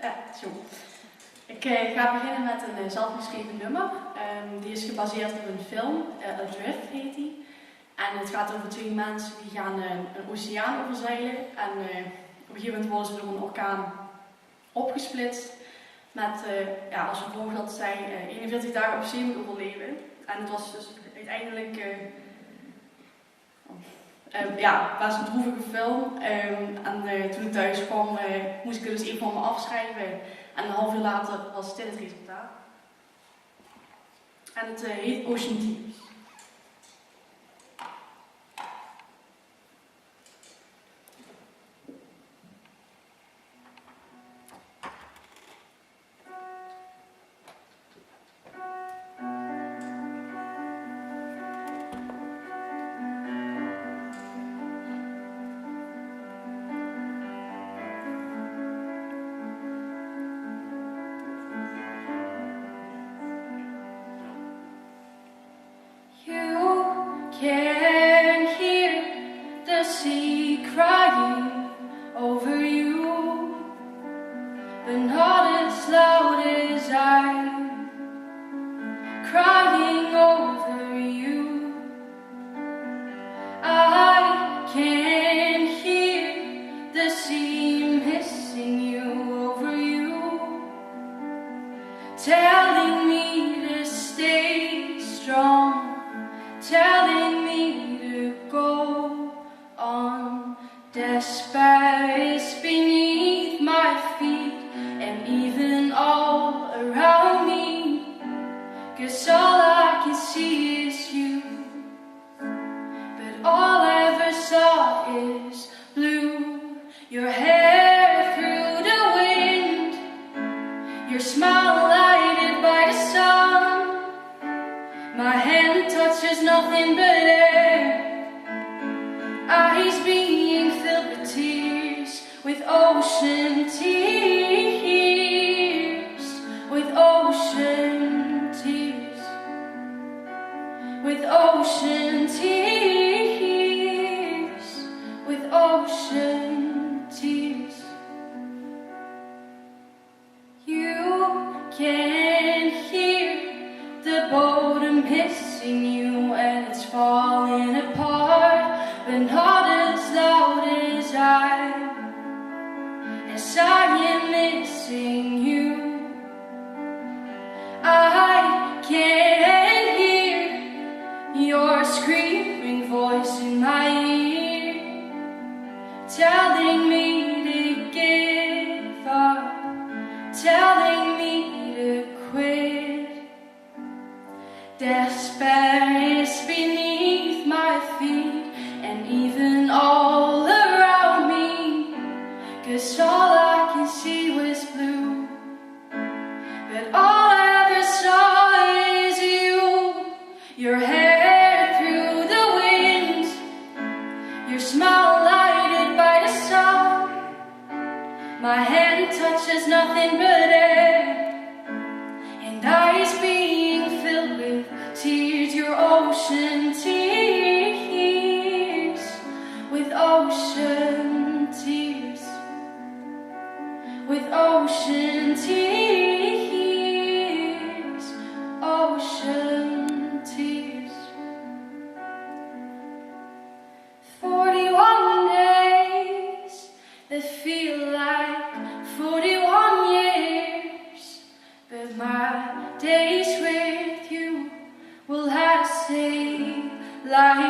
Ja, zo. Ik ga beginnen met een zelfgeschreven nummer. Die is gebaseerd op een film, Drift heet die. En het gaat over twee mensen die gaan een oceaan overzeilen. En op een gegeven moment worden ze door een orkaan opgesplitst. Met als gevolg dat zij 41 dagen op zee moeten overleven. En het was dus uiteindelijk best een droevige film. En toen ik thuis kwam, moest ik er dus even van me afschrijven. En een half uur later was dit het resultaat. En het heet Ocean Tears. Can hear the sea crying over you, but not as loud as I'm crying over you. I can hear the sea missing you over you, telling me to stay strong, telling me to go on. Despair is beneath my feet and even all around me, 'cause all I can see is you, but all I ever saw is blue. Your hair through the wind, your smile lighted by the sun. My hand touches nothing but air, eyes being filled with tears, with ocean tears, with ocean tears, with ocean tears, with ocean tears. You can hear the boat missing you and it's falling apart, but not as loud as I am missing you. I can hear your screaming voice in my ear, telling me to give up, telling me to quit. Despair is beneath my feet and even all around me, 'cause all I can see was blue, but all I ever saw is you. Your hair through the wind, your smile lighted by the sun. My hand touches nothing but air, and eyes being filled with tears. Your ocean tears, with ocean tears, with ocean tears, ocean tears. 41 days that feel like 41 years, but my days with you will I say like